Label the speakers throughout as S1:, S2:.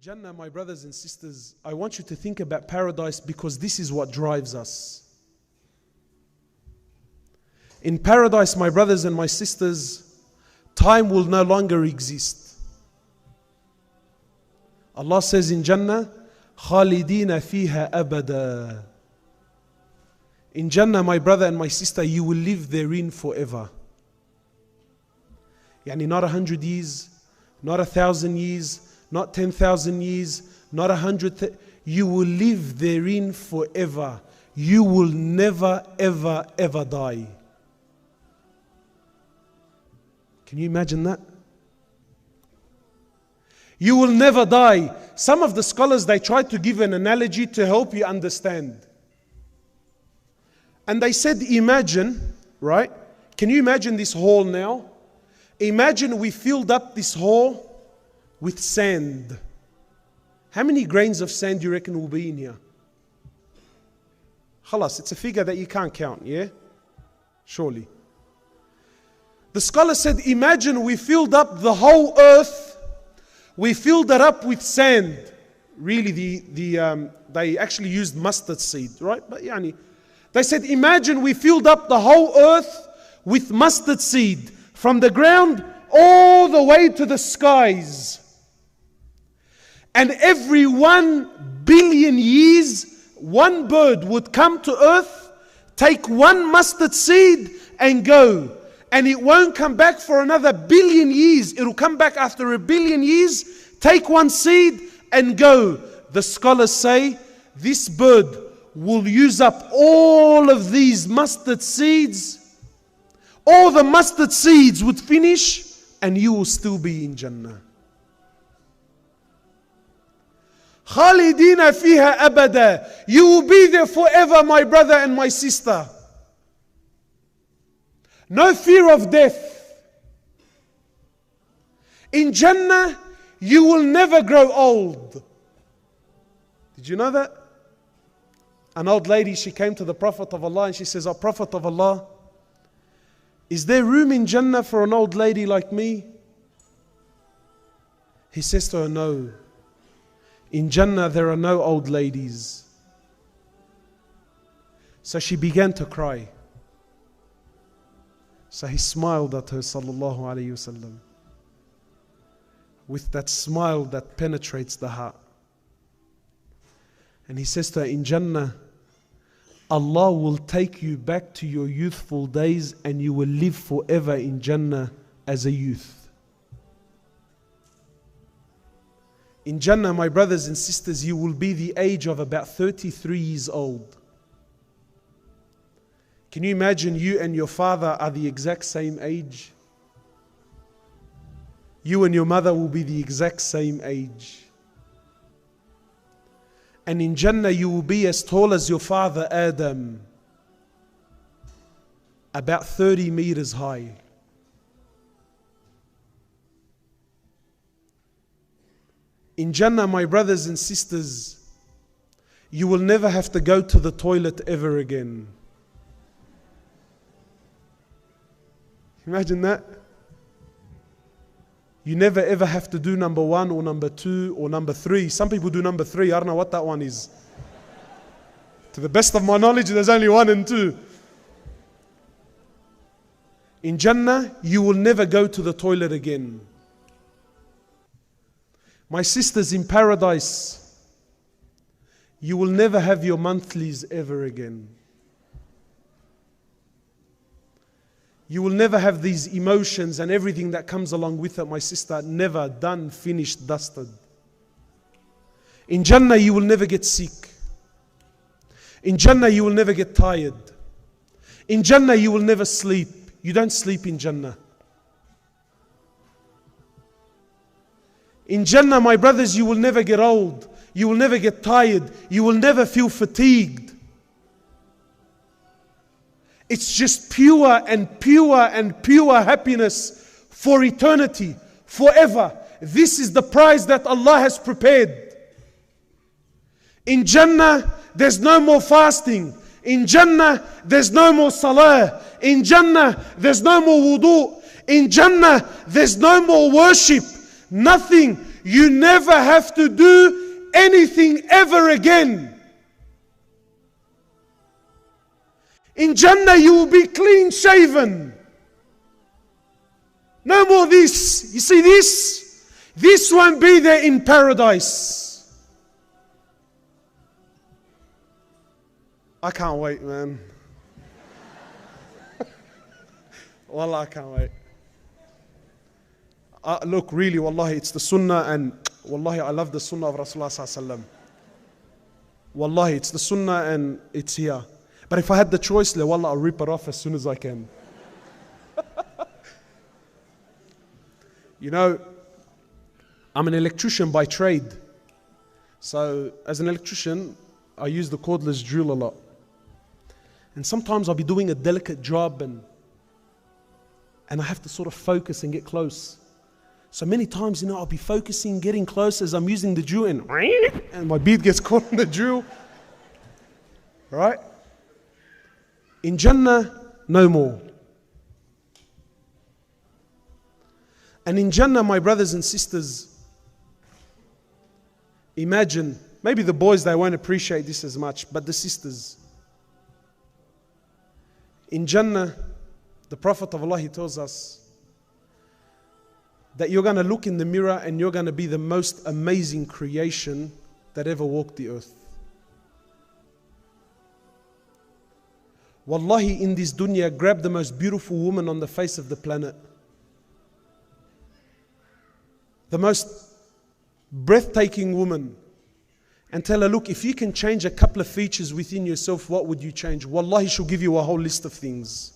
S1: Jannah, my brothers and sisters, I want you to think about paradise because this is what drives us. In paradise, my brothers and my sisters, time will no longer exist. Allah says in Jannah, خَالِدِينَ فِيهَا أَبَدًا. In Jannah, my brother and my sister, you will live therein forever. Yani not 100 years, not 1,000 years, not 10,000 years, not 100. You will live therein forever. You will never, ever, ever die. Can you imagine that? You will never die. Some of the scholars, they tried to give an analogy to help you understand. And they said, imagine, right? Can you imagine this hall now? Imagine we filled up this hall with sand. How many grains of sand do you reckon will be in here? Khalas, it's a figure that you can't count, yeah? Surely. The scholar said, imagine we filled up the whole earth, we filled it up with sand. Really, they actually used mustard seed, right? But yani, they said, imagine we filled up the whole earth with mustard seed, from the ground all the way to the skies. And every 1 billion years, one bird would come to earth, take one mustard seed and go. And it won't come back for another 1 billion years. It will come back after 1 billion years, take one seed and go. The scholars say this bird will use up all of these mustard seeds. All the mustard seeds would finish and you will still be in Jannah. Khalidina fiha abada. You will be there forever, my brother and my sister. No fear of death. In Jannah, you will never grow old. Did you know that? An old lady, she came to the Prophet of Allah and she says, "Oh Prophet of Allah, is there room in Jannah for an old lady like me?" He says to her, "No. In Jannah there are no old ladies." So she began to cry. So he smiled at her, sallallahu alayhi wasallam, with that smile that penetrates the heart. And he says to her, in Jannah, Allah will take you back to your youthful days and you will live forever in Jannah as a youth. In Jannah, my brothers and sisters, you will be the age of about 33 years old. Can you imagine you and your father are the exact same age? You and your mother will be the exact same age. And in Jannah you will be as tall as your father Adam, about 30 meters high. In Jannah, my brothers and sisters, you will never have to go to the toilet ever again. Imagine that. You never ever have to do number 1 or number 2 or number 3. Some people do number 3. I don't know what that one is. To the best of my knowledge, there's only 1 and 2. In Jannah, you will never go to the toilet again. My sisters, in paradise, you will never have your monthlies ever again. You will never have these emotions and everything that comes along with it, my sister. Never. Done, finished, dusted. In Jannah, you will never get sick. In Jannah, you will never get tired. In Jannah, you will never sleep. You don't sleep in Jannah. In Jannah, my brothers, you will never get old. You will never get tired. You will never feel fatigued. It's just pure and pure and pure happiness for eternity, forever. This is the prize that Allah has prepared. In Jannah, there's no more fasting. In Jannah, there's no more salah. In Jannah, there's no more wudu. In Jannah, there's no more worship. Nothing. you never have to do anything ever again. In Jannah you will be clean shaven. No more this. You see this? This won't be there in paradise. I can't wait, man. Wallah, I can't wait. Look, really, wallahi, it's the sunnah, and wallahi, I love the sunnah of Rasulullah sallallahu alaihi wasallam. Wallahi, it's the sunnah and it's here. But if I had the choice, wallah, I'll rip it off as soon as I can. You know, I'm an electrician by trade. So as an electrician, I use the cordless drill a lot. And sometimes I'll be doing a delicate job and I have to sort of focus and get close. So many times, I'll be focusing, getting close as I'm using the drill, and my bead gets caught in the drill. Right? In Jannah, no more. And in Jannah, my brothers and sisters, imagine, maybe the boys, they won't appreciate this as much, but the sisters. In Jannah, the Prophet of Allah, he tells us that you're going to look in the mirror and you're going to be the most amazing creation that ever walked the earth. Wallahi, in this dunya, grab the most beautiful woman on the face of the planet. The most breathtaking woman. And tell her, look, if you can change a couple of features within yourself, what would you change? Wallahi, she'll give you a whole list of things.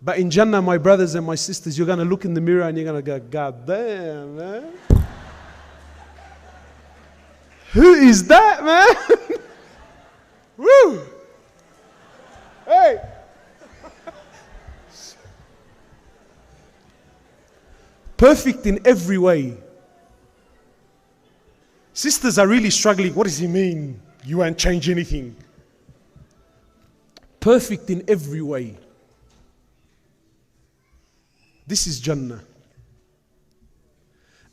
S1: But in Jannah, my brothers and my sisters, you're going to look in the mirror and you're going to go, God damn, man. Who is that, man? Woo! Hey! Perfect in every way. Sisters are really struggling. What does he mean? You won't change anything. Perfect in every way. This is Jannah.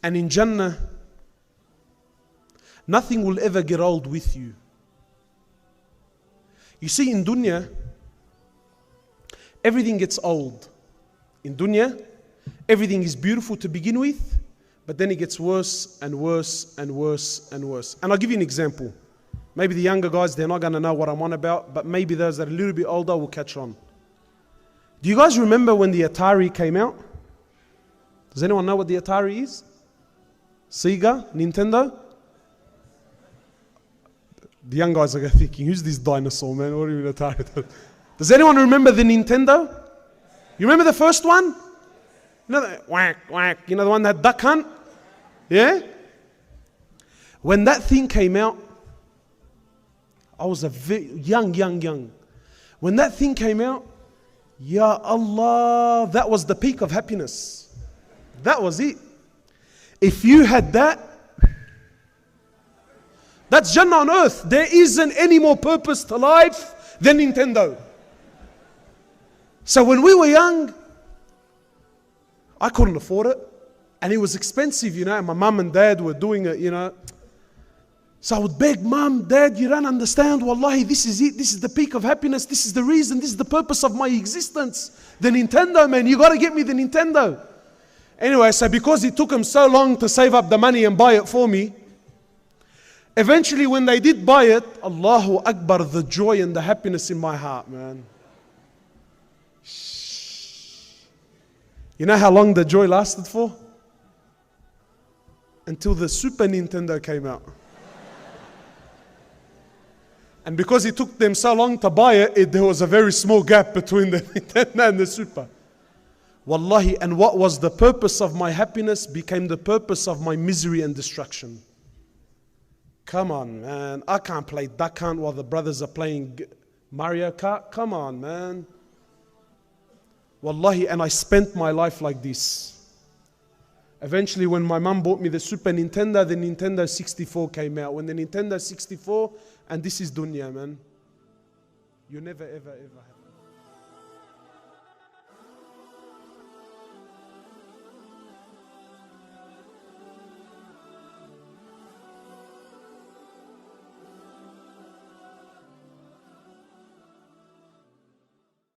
S1: And in Jannah, nothing will ever get old with you. You see, in dunya, everything gets old. In dunya, everything is beautiful to begin with, but then it gets worse and worse and worse and worse. And I'll give you an example. Maybe the younger guys, they're not going to know what I'm on about, but maybe those that are a little bit older will catch on. Do you guys remember when the Atari came out? Does anyone know what the Atari is? Sega? Nintendo? The young guys are thinking, who's this dinosaur, man? What do you mean Atari? Does anyone remember the Nintendo? You remember the first one? You know, whack, whack. You know the one that duck hunt? Yeah? When that thing came out, I was a young. When that thing came out, Ya Allah, that was the peak of happiness. That was it. If you had that, that's Jannah on earth. There isn't any more purpose to life than Nintendo. So when we were young, I couldn't afford it. And it was expensive, and my mum and dad were doing it, So I would beg, Mum, Dad, you don't understand. Wallahi, this is it. This is the peak of happiness. This is the reason. This is the purpose of my existence. The Nintendo, man. You got to get me the Nintendo. Anyway, so because it took them so long to save up the money and buy it for me, eventually when they did buy it, Allahu Akbar, the joy and the happiness in my heart, man. You know how long the joy lasted for? Until the Super Nintendo came out. And because it took them so long to buy it, there was a very small gap between the Nintendo and the Super. Wallahi, and what was the purpose of my happiness became the purpose of my misery and destruction. Come on, man. I can't play Duck Hunt while the brothers are playing Mario Kart. Come on, man. Wallahi, and I spent my life like this. Eventually, when my mum bought me the Super Nintendo, the Nintendo 64 came out. When the Nintendo 64, and this is dunya, man. You never, ever, ever have.